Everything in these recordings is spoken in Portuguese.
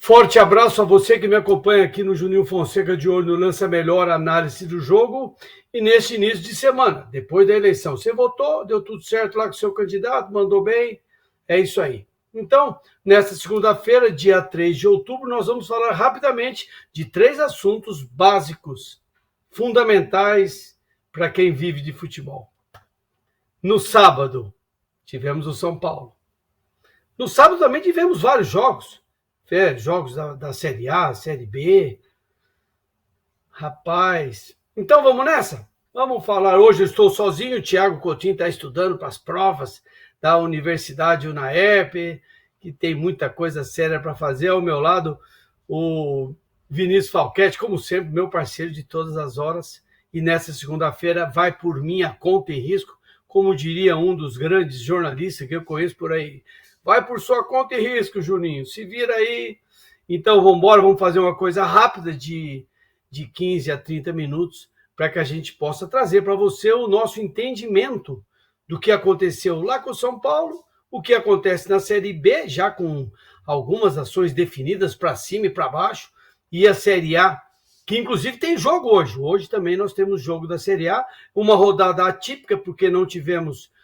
Forte abraço a você que me acompanha aqui no Juninho Fonseca de Olho no Lança Melhor Análise do Jogo e neste início de semana, depois da eleição. Você votou, deu tudo certo lá com o seu candidato, mandou bem, é isso aí. Então, nesta segunda-feira, dia 3 de outubro, nós vamos falar rapidamente de 3 assuntos básicos, fundamentais para quem vive de futebol. No sábado, tivemos o São Paulo. No sábado também tivemos vários jogos. Jogos da Série A, Série B. Rapaz. Então vamos nessa? Vamos falar. Hoje eu estou sozinho. O Thiago Coutinho está estudando para as provas da Universidade UNAEP, que tem muita coisa séria para fazer. Ao meu lado, o Vinícius Falquete, como sempre, meu parceiro de todas as horas. E nessa segunda-feira vai por minha conta e risco, como diria um dos grandes jornalistas que eu conheço por aí. Vai por sua conta e risco, Juninho. Se vira aí. Então, vamos embora. Vamos fazer uma coisa rápida de 15 a 30 minutos para que a gente possa trazer para você o nosso entendimento do que aconteceu lá com o São Paulo, o que acontece na Série B, já com algumas ações definidas para cima e para baixo, e a Série A, que inclusive tem jogo hoje. Hoje também nós temos jogo da Série A, uma rodada atípica, porque não tivemos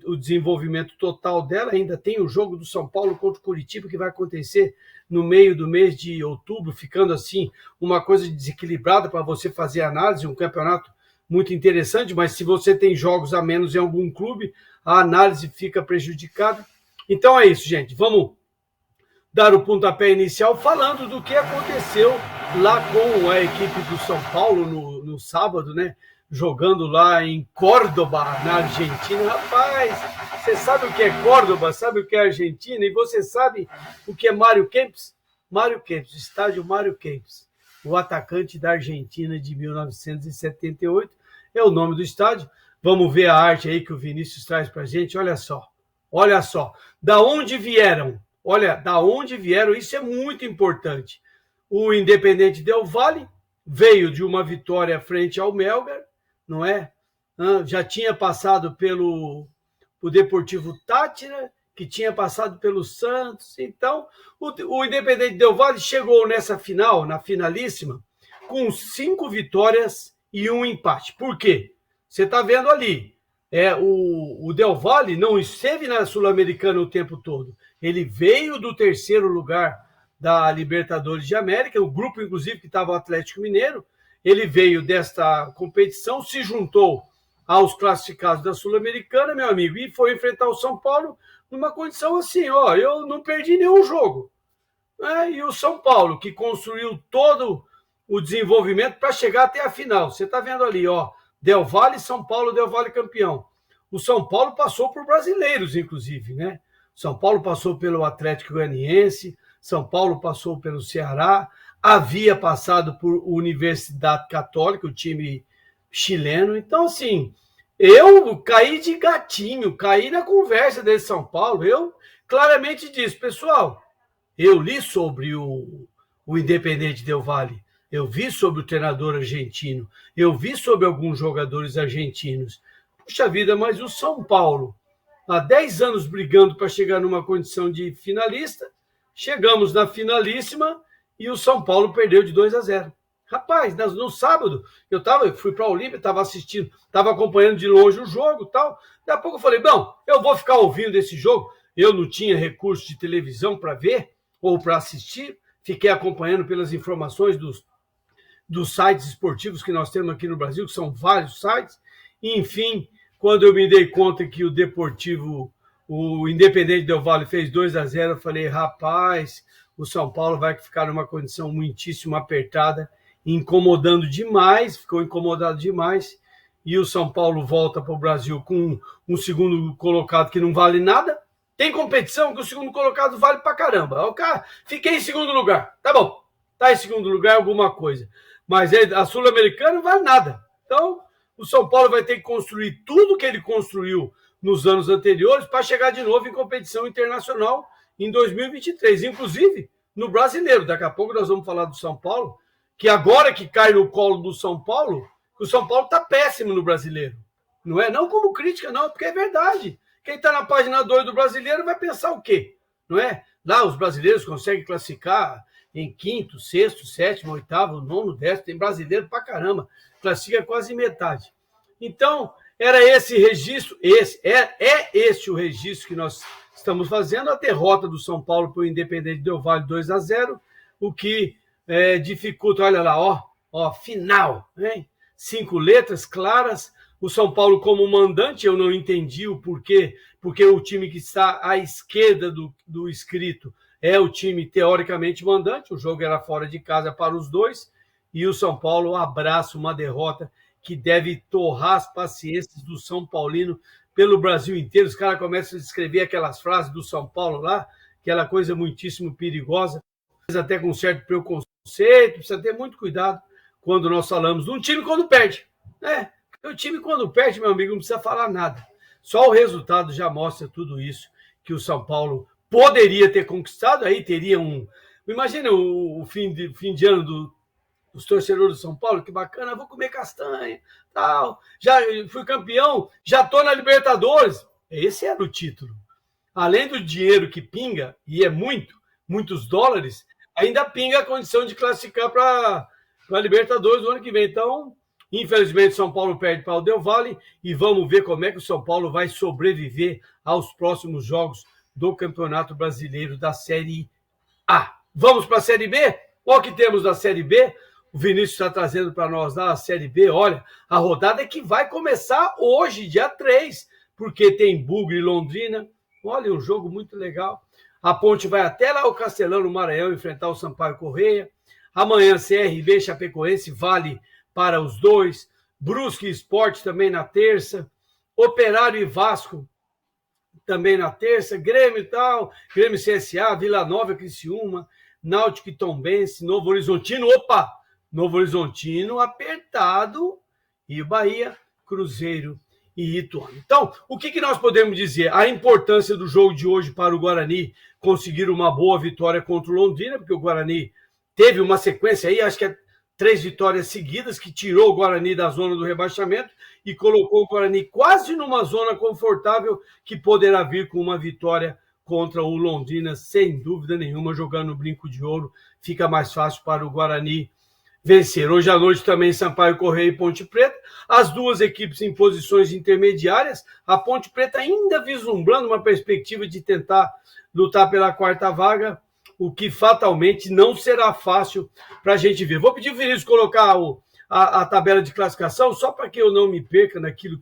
o desenvolvimento total dela. Ainda tem o jogo do São Paulo contra o Curitiba, que vai acontecer no meio do mês de outubro, ficando assim uma coisa desequilibrada para você fazer análise, um campeonato muito interessante, mas se você tem jogos a menos em algum clube, a análise fica prejudicada. Então é isso, gente. Vamos dar o pontapé inicial falando do que aconteceu lá com a equipe do São Paulo no sábado, né? Jogando lá em Córdoba, na Argentina. Rapaz, você sabe o que é Córdoba, sabe o que é Argentina, e você sabe o que é Mário Kempes? Mário Kempes, estádio Mário Kempes, o atacante da Argentina de 1978, é o nome do estádio. Vamos ver a arte aí que o Vinícius traz pra gente, olha só, da onde vieram, isso é muito importante. O Independente Del Valle veio de uma vitória frente ao Melgar, não é? Já tinha passado pelo Deportivo Táchira, que tinha passado pelo Santos. Então, o Independente Del Valle chegou nessa final, na finalíssima, com 5 vitórias e 1 empate. Por quê? Você está vendo ali, o Del Valle não esteve na Sul-Americana o tempo todo. Ele veio do 3º lugar da Libertadores de América, o grupo, inclusive, que estava o Atlético Mineiro. Ele veio desta competição, se juntou aos classificados da Sul-Americana, meu amigo, e foi enfrentar o São Paulo numa condição assim, eu não perdi nenhum jogo. E o São Paulo, que construiu todo o desenvolvimento para chegar até a final. Você está vendo ali, Del Valle, São Paulo, Del Valle campeão. O São Paulo passou por brasileiros, inclusive, né? São Paulo passou pelo Atlético Goianiense, São Paulo passou pelo Ceará, havia passado por Universidade Católica, o time chileno. Então, assim, eu caí de gatinho, caí na conversa desse São Paulo. Eu claramente disse, pessoal, eu li sobre o Independente Del Valle, eu vi sobre o treinador argentino, eu vi sobre alguns jogadores argentinos. Puxa vida, mas o São Paulo, há 10 anos brigando para chegar numa condição de finalista, chegamos na finalíssima e o São Paulo perdeu de 2-0. Rapaz, no sábado, eu fui para a Olímpia, estava assistindo, estava acompanhando de longe o jogo e tal. Daqui a pouco eu falei, bom, eu vou ficar ouvindo esse jogo. Eu não tinha recurso de televisão para ver ou para assistir. Fiquei acompanhando pelas informações dos sites esportivos que nós temos aqui no Brasil, que são vários sites. E, enfim, quando eu me dei conta que o Independente Del Valle fez 2-0, eu falei, rapaz, o São Paulo vai ficar numa condição muitíssimo apertada, ficou incomodado demais, e o São Paulo volta para o Brasil com um segundo colocado que não vale nada. Tem competição que o segundo colocado vale pra caramba. O cara, fiquei em segundo lugar, tá bom, tá em segundo lugar alguma coisa, mas a Sul-Americana não vale nada. Então, o São Paulo vai ter que construir tudo que ele construiu nos anos anteriores para chegar de novo em competição internacional em 2023, inclusive no Brasileiro. Daqui a pouco nós vamos falar do São Paulo, que agora que cai no colo do São Paulo, o São Paulo está péssimo no Brasileiro. Não é? Não como crítica, não, porque é verdade. Quem está na página 2 do Brasileiro vai pensar o quê? Não é? Lá os brasileiros conseguem classificar em quinto, sexto, sétimo, oitavo, nono, décimo. Tem brasileiro pra caramba. Classifica quase metade. Então, era esse registro, esse o registro que nós estamos fazendo, a derrota do São Paulo para o Independente Del Valle 2-0, o que dificulta, olha lá, final, hein? 5 letras claras, o São Paulo como mandante, eu não entendi o porquê, porque o time que está à esquerda do escrito é o time teoricamente mandante, o jogo era fora de casa para os dois, e o São Paulo abraça uma derrota que deve torrar as paciências do São Paulino pelo Brasil inteiro. Os caras começam a escrever aquelas frases do São Paulo lá, aquela coisa muitíssimo perigosa, até com certo preconceito, precisa ter muito cuidado quando nós falamos de um time quando perde. O time quando perde, meu amigo, não precisa falar nada. Só o resultado já mostra tudo isso que o São Paulo poderia ter conquistado, aí teria Imagina o fim de ano dos torcedores do São Paulo, que bacana, vou comer castanha, tal. Já fui campeão, já estou na Libertadores. Esse era o título. Além do dinheiro que pinga, e é muitos dólares, ainda pinga a condição de classificar para a Libertadores no ano que vem. Então, infelizmente, São Paulo perde para o Del Valle e vamos ver como é que o São Paulo vai sobreviver aos próximos jogos do Campeonato Brasileiro da Série A. Vamos para a Série B? Qual que temos da Série B? O Vinícius está trazendo para nós lá a Série B. Olha, a rodada é que vai começar hoje, dia 3, porque tem Bugre e Londrina. Olha, um jogo muito legal. A Ponte vai até lá o Castelão, no Maranhão, enfrentar o Sampaio Corrêa. Amanhã, CRB, Chapecoense, vale para os dois. Brusque e Sport também na terça. Operário e Vasco também na terça. Grêmio e tal. Grêmio CSA, Vila Nova e Criciúma. Náutico e Tombense. Novo Horizontino. Novo Horizontino apertado. E o Bahia, Cruzeiro e Ituano. Então, o que nós podemos dizer? A importância do jogo de hoje para o Guarani conseguir uma boa vitória contra o Londrina, porque o Guarani teve uma sequência aí, acho que 3 vitórias seguidas, que tirou o Guarani da zona do rebaixamento e colocou o Guarani quase numa zona confortável que poderá vir com uma vitória contra o Londrina, sem dúvida nenhuma, jogando no brinco de ouro. Fica mais fácil para o Guarani vencer. Hoje à noite também Sampaio Corrêa e Ponte Preta, as duas equipes em posições intermediárias, a Ponte Preta ainda vislumbrando uma perspectiva de tentar lutar pela 4ª vaga, o que fatalmente não será fácil para a gente ver. Vou pedir o Vinícius colocar a tabela de classificação, só para que eu não me perca naquilo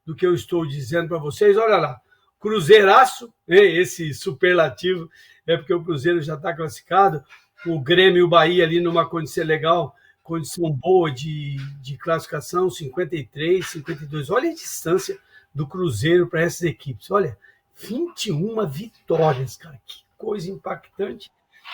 do que eu estou dizendo para vocês. Olha lá, Cruzeiraço, esse superlativo, é porque o Cruzeiro já está classificado, o Grêmio e o Bahia ali numa condição legal, condição boa de classificação, 53, 52. Olha a distância do Cruzeiro para essas equipes. Olha, 21 vitórias, cara. Que coisa impactante,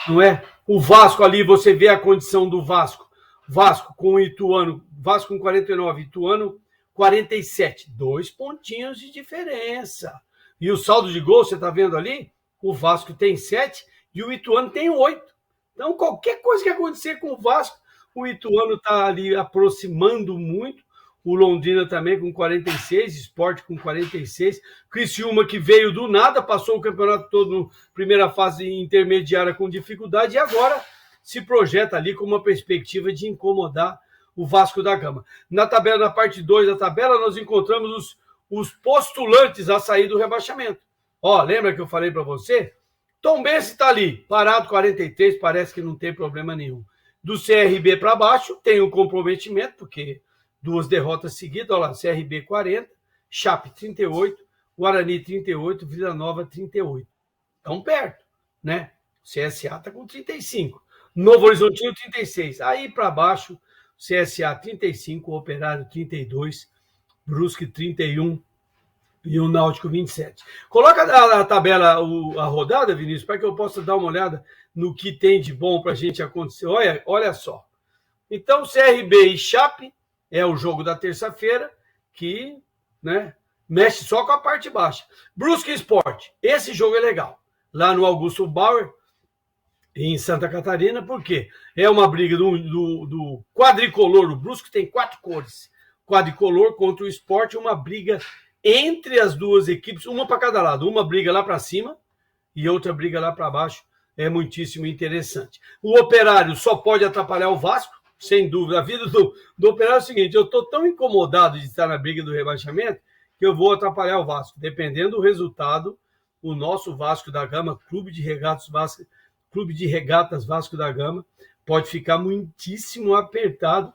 não é? O Vasco ali, você vê a condição do Vasco. Vasco com o Ituano, Vasco com 49, Ituano 47. 2 pontinhos de diferença. E o saldo de gol, você está vendo ali? O Vasco tem 7 e o Ituano tem 8. Então, qualquer coisa que acontecer com o Vasco, o Ituano está ali aproximando muito. O Londrina também com 46, Sport com 46. Criciúma, que veio do nada, passou o campeonato todo na primeira fase intermediária com dificuldade e agora se projeta ali com uma perspectiva de incomodar o Vasco da Gama. Na tabela, na parte 2 da tabela, nós encontramos os postulantes a sair do rebaixamento. Lembra que eu falei para você? Tombense está ali, parado 43, parece que não tem problema nenhum. Do CRB para baixo, tem um comprometimento, porque 2 derrotas seguidas, olha lá, CRB 40, Chape 38, Guarani 38, Vila Nova 38. Estão perto, né? O CSA está com 35, Novo Horizontino 36. Aí para baixo, CSA 35, Operário 32, Brusque 31, e o Náutico 27. Coloca a tabela, a rodada, Vinícius, para que eu possa dar uma olhada no que tem de bom para a gente acontecer. Olha só. Então, CRB e Chape é o jogo da terça-feira, que mexe só com a parte baixa. Brusque Sport, esse jogo é legal. Lá no Augusto Bauer, em Santa Catarina, porque é uma briga do quadricolor. O Brusque tem 4 cores. Quadricolor contra o Sport, uma briga entre as duas equipes, uma para cada lado. Uma briga lá para cima, e outra briga lá para baixo é muitíssimo interessante. O Operário só pode atrapalhar o Vasco, sem dúvida. A vida do Operário é o seguinte: eu estou tão incomodado de estar na briga do rebaixamento que eu vou atrapalhar o Vasco. Dependendo do resultado, o nosso Vasco da Gama, Clube de Regatas Vasco da Gama, pode ficar muitíssimo apertado.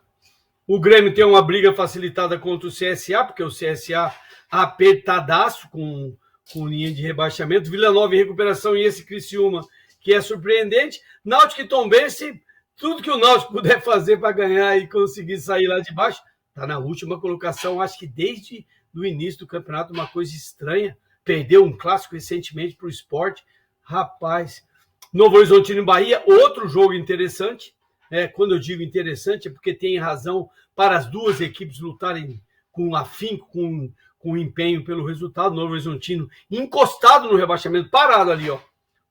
O Grêmio tem uma briga facilitada contra o CSA, porque o CSA apertadaço com linha de rebaixamento. Vila Nova em recuperação e esse Criciúma, que é surpreendente. Náutico e Tombense, tudo que o Náutico puder fazer para ganhar e conseguir sair lá de baixo, está na última colocação. Acho que desde o início do campeonato, uma coisa estranha. Perdeu um clássico recentemente para o Sport. Rapaz, Novo Horizontino e Bahia, outro jogo interessante. Quando eu digo interessante, é porque tem razão para as duas equipes lutarem com afinco, com empenho pelo resultado. Novo Horizontino encostado no rebaixamento, parado ali, ó.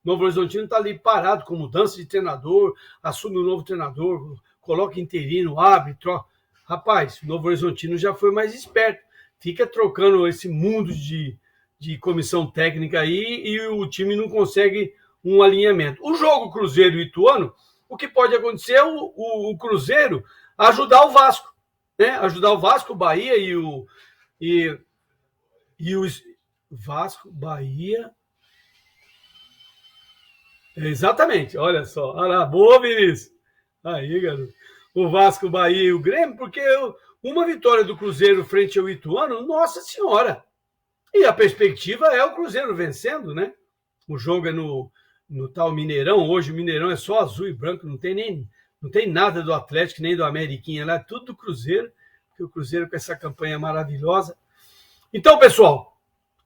Novo Horizontino está ali parado, com mudança de treinador, assume um novo treinador, coloca interino, abre, troca. Rapaz, o Novo Horizontino já foi mais esperto. Fica trocando esse mundo de comissão técnica aí e o time não consegue um alinhamento. O jogo Cruzeiro e Ituano, o que pode acontecer é o Cruzeiro ajudar o Vasco, né? Ajudar o Vasco, o Bahia e o Vasco, Bahia. Exatamente, olha só. Olha lá, boa, Vinícius. Aí, garoto. O Vasco, o Bahia e o Grêmio, porque uma vitória do Cruzeiro frente ao Ituano, nossa senhora. E a perspectiva é o Cruzeiro vencendo, né? O jogo é no tal Mineirão. Hoje o Mineirão é só azul e branco, não tem nada do Atlético, nem do Ameriquinha, lá é tudo do Cruzeiro, porque o Cruzeiro com essa campanha maravilhosa. Então, pessoal,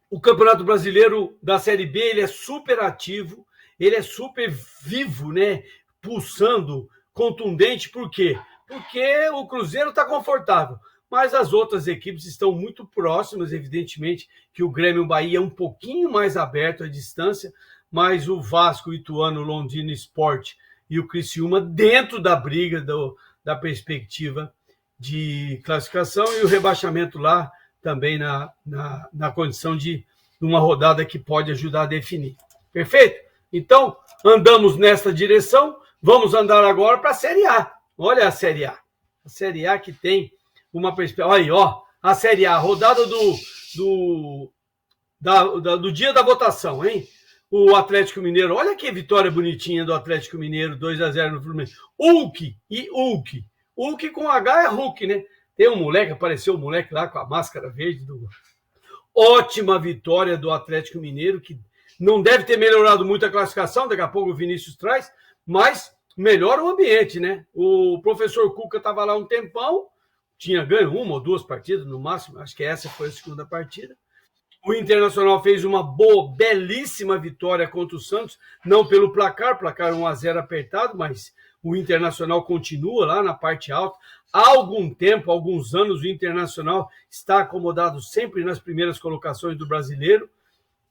o Campeonato Brasileiro da Série B, ele é super ativo, ele é super vivo, né? Pulsando, contundente, por quê? Porque o Cruzeiro está confortável, mas as outras equipes estão muito próximas, evidentemente que o Grêmio e o Bahia é um pouquinho mais aberto à distância, mas o Vasco, o Ituano, o Londrina Sport e o Criciúma dentro da briga da perspectiva de classificação e o rebaixamento lá também na condição de uma rodada que pode ajudar a definir. Perfeito? Então, andamos nessa direção, vamos andar agora para a Série A. Olha a Série A. A Série A que tem uma perspectiva. Olha aí, ó, a Série A, rodada do dia da votação, hein? O Atlético Mineiro, olha que vitória bonitinha do Atlético Mineiro, 2-0 no Fluminense. Hulk. Hulk com H é Hulk, né? Tem um moleque, apareceu um moleque lá com a máscara verde. Ótima vitória do Atlético Mineiro, que não deve ter melhorado muito a classificação, daqui a pouco o Vinícius traz, mas melhora o ambiente, né? O professor Cuca estava lá um tempão, tinha ganho uma ou duas partidas no máximo, acho que essa foi a segunda partida. O Internacional fez uma boa, belíssima vitória contra o Santos, não pelo placar 1-0 apertado, mas o Internacional continua lá na parte alta. Há algum tempo, alguns anos, o Internacional está acomodado sempre nas primeiras colocações do Brasileiro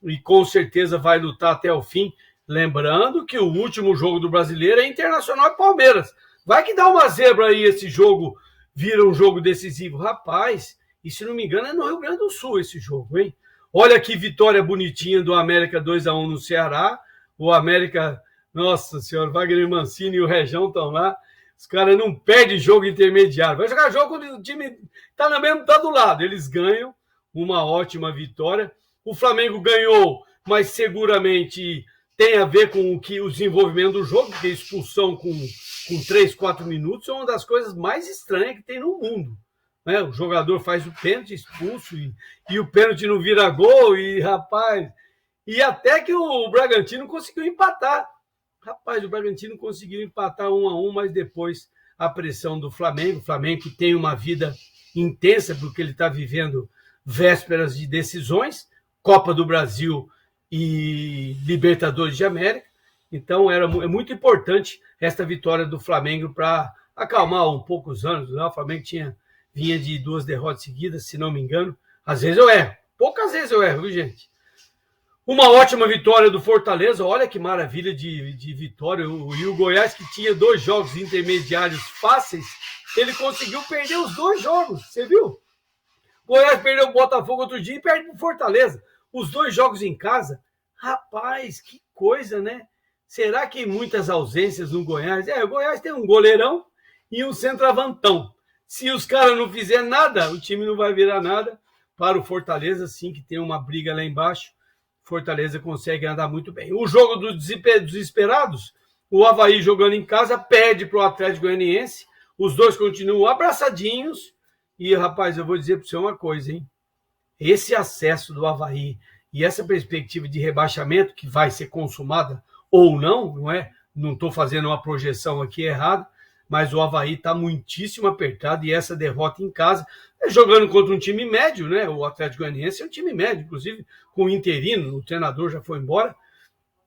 e com certeza vai lutar até o fim. Lembrando que o último jogo do Brasileiro é Internacional e Palmeiras. Vai que dá uma zebra aí, esse jogo vira um jogo decisivo. Rapaz, e se não me engano é no Rio Grande do Sul esse jogo, hein? Olha que vitória bonitinha do América 2-1 no Ceará. O América, nossa senhora, Wagner Mancini e o Rejão estão lá. Os caras não perdem jogo intermediário. Vai jogar jogo quando o time tá do lado. Eles ganham, uma ótima vitória. O Flamengo ganhou, mas seguramente tem a ver com o desenvolvimento do jogo, porque expulsão com 3, 4 minutos é uma das coisas mais estranhas que tem no mundo. Né? O jogador faz o pênalti, expulso, e o pênalti não vira gol, e rapaz... E até que o Bragantino conseguiu empatar. Rapaz, o Bragantino conseguiu empatar 1-1, mas depois a pressão do Flamengo. O Flamengo que tem uma vida intensa, porque ele está vivendo vésperas de decisões, Copa do Brasil e Libertadores de América. Então é muito importante esta vitória do Flamengo para acalmar um pouco os ânimos. O Flamengo vinha de 2 derrotas seguidas, se não me engano. Às vezes eu erro, poucas vezes eu erro, viu, gente? Uma ótima vitória do Fortaleza, olha que maravilha de vitória. E o Goiás, que tinha 2 jogos intermediários fáceis, ele conseguiu perder os 2 jogos, você viu? O Goiás perdeu o Botafogo outro dia e perde o Fortaleza. Os 2 jogos em casa, rapaz, que coisa, né? Será que muitas ausências no Goiás? O Goiás tem um goleirão e um centroavantão. Se os caras não fizerem nada, o time não vai virar nada. Para o Fortaleza, sim, que tem uma briga lá embaixo, Fortaleza consegue andar muito bem. O jogo dos desesperados, o Avaí jogando em casa, perde para o Atlético Goianiense. Os dois continuam abraçadinhos. E, rapaz, eu vou dizer para você uma coisa, hein? Esse acesso do Avaí e essa perspectiva de rebaixamento, que vai ser consumada ou não, não é? Não estou fazendo uma projeção aqui errada, mas o Avaí está muitíssimo apertado e essa derrota em casa, jogando contra um time médio, né? O Atlético Goianiense é um time médio, inclusive com o interino, o treinador já foi embora.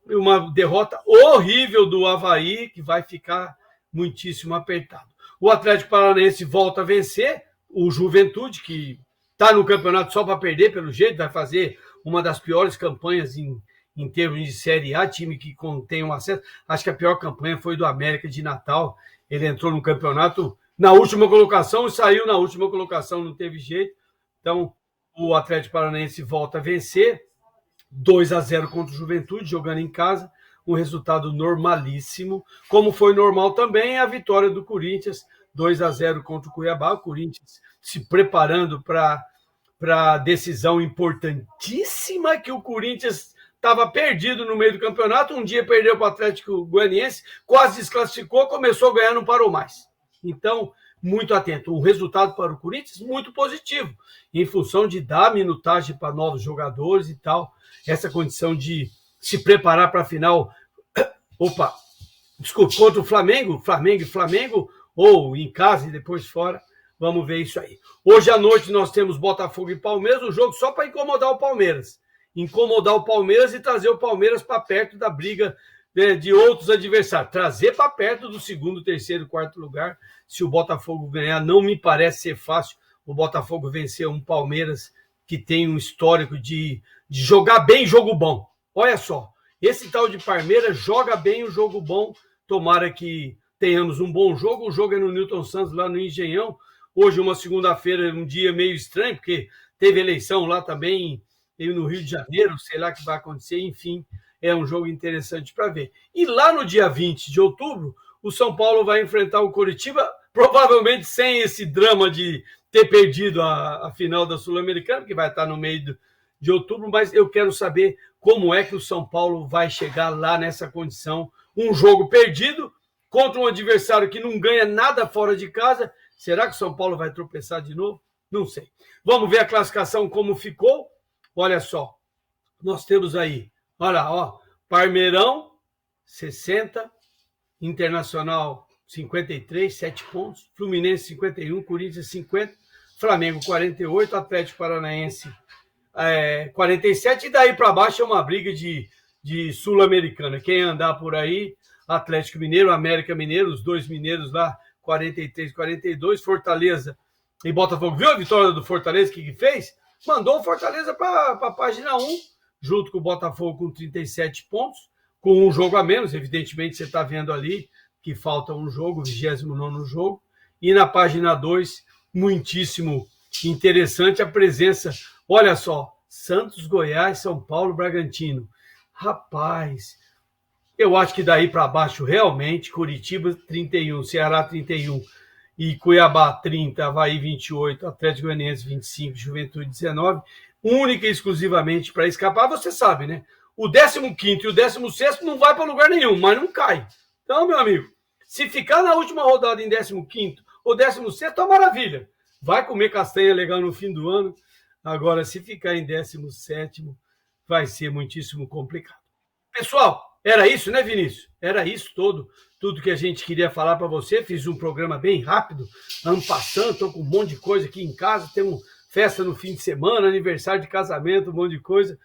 Uma derrota horrível do Avaí, que vai ficar muitíssimo apertado. O Atlético Paranaense volta a vencer, o Juventude, que está no campeonato só para perder, pelo jeito, vai fazer uma das piores campanhas em termos de Série A, time que contém um acesso. Acho que a pior campanha foi do América de Natal. Ele entrou no campeonato na última colocação e saiu na última colocação, não teve jeito. Então, o Atlético Paranaense volta a vencer, 2-0 contra o Juventude, jogando em casa, um resultado normalíssimo, como foi normal também a vitória do Corinthians, 2-0 contra o Cuiabá, o Corinthians se preparando para a decisão importantíssima, que o Corinthians estava perdido no meio do campeonato, um dia perdeu para o Atlético Goianiense, quase desclassificou, começou a ganhar, não parou mais. Então, muito atento. Um resultado para o Corinthians muito positivo, em função de dar minutagem para novos jogadores e tal, essa condição de se preparar para a final, contra o Flamengo, ou em casa e depois fora, vamos ver isso aí. Hoje à noite nós temos Botafogo e Palmeiras, um jogo só para incomodar o Palmeiras e trazer o Palmeiras para perto da briga de outros adversários, trazer para perto do segundo, terceiro, quarto lugar. Se o Botafogo ganhar, não me parece ser fácil o Botafogo vencer um Palmeiras que tem um histórico de jogar bem jogo bom. Olha só, esse tal de Palmeiras joga bem o jogo bom, tomara que tenhamos um bom jogo. O jogo é no Newton Santos, lá no Engenhão. Hoje, uma segunda-feira, um dia meio estranho, porque teve eleição lá também, no Rio de Janeiro, sei lá o que vai acontecer, enfim, é um jogo interessante para ver. E lá no dia 20 de outubro, o São Paulo vai enfrentar o Coritiba, provavelmente sem esse drama de ter perdido a final da Sul-Americana, que vai estar no meio de outubro, mas eu quero saber como é que o São Paulo vai chegar lá nessa condição. Um jogo perdido contra um adversário que não ganha nada fora de casa. Será que o São Paulo vai tropeçar de novo? Não sei. Vamos ver a classificação como ficou. Olha só, nós temos aí, olha, ó, Parmeirão, 60, Internacional, 53, 7 pontos, Fluminense, 51, Corinthians, 50, Flamengo, 48, Atlético Paranaense, 47, e daí para baixo é uma briga de Sul-Americana. Quem andar por aí, Atlético Mineiro, América Mineiro, os dois mineiros lá, 43, 42, Fortaleza e Botafogo. Viu a vitória do Fortaleza, que fez? Mandou o Fortaleza para a página 1, junto com o Botafogo com 37 pontos, com um jogo a menos. Evidentemente, você está vendo ali que falta um jogo, 29º jogo. E na página 2, muitíssimo interessante a presença. Olha só, Santos, Goiás, São Paulo, Bragantino. Rapaz, eu acho que daí para baixo, realmente, Curitiba 31, Ceará 31, e Cuiabá 30, Avaí 28, Atlético Goianiense 25, Juventude 19, única e exclusivamente para escapar. Você sabe, né? O 15º e o 16º não vai para lugar nenhum, mas não cai. Então, meu amigo, se ficar na última rodada em 15º ou 16º, é maravilha. Vai comer castanha legal no fim do ano. Agora, se ficar em 17º, vai ser muitíssimo complicado. Pessoal, era isso, né, Vinícius? Era isso tudo que a gente queria falar para você. Fiz um programa bem rápido, ano passando, estou com um monte de coisa aqui em casa, temos festa no fim de semana, aniversário de casamento, um monte de coisa.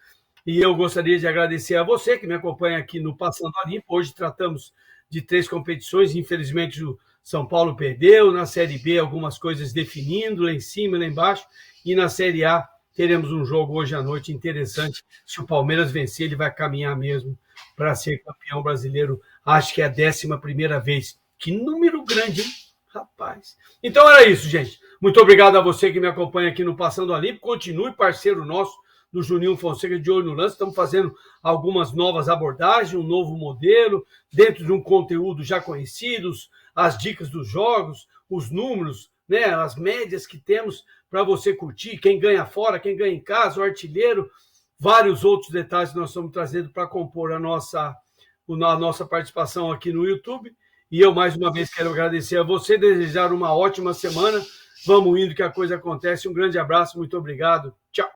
E eu gostaria de agradecer a você que me acompanha aqui no Passando a Limpo. Hoje tratamos de 3 competições, infelizmente o São Paulo perdeu, na Série B algumas coisas definindo, lá em cima, lá embaixo, e na Série A teremos um jogo hoje à noite interessante. Se o Palmeiras vencer, ele vai caminhar mesmo para ser campeão brasileiro. Acho que é a 11ª vez. Que número grande, hein? Rapaz. Então era isso, gente. Muito obrigado a você que me acompanha aqui no Passando a Limpo. Continue parceiro nosso do Juninho Fonseca de Olho no Lance. Estamos fazendo algumas novas abordagens, um novo modelo, dentro de um conteúdo já conhecido, as dicas dos jogos, os números, né, as médias que temos para você curtir, quem ganha fora, quem ganha em casa, o artilheiro, vários outros detalhes que nós estamos trazendo para compor a nossa participação aqui no YouTube. E eu, mais uma vez, quero agradecer a você, desejar uma ótima semana. Vamos indo que a coisa acontece. Um grande abraço, muito obrigado. Tchau.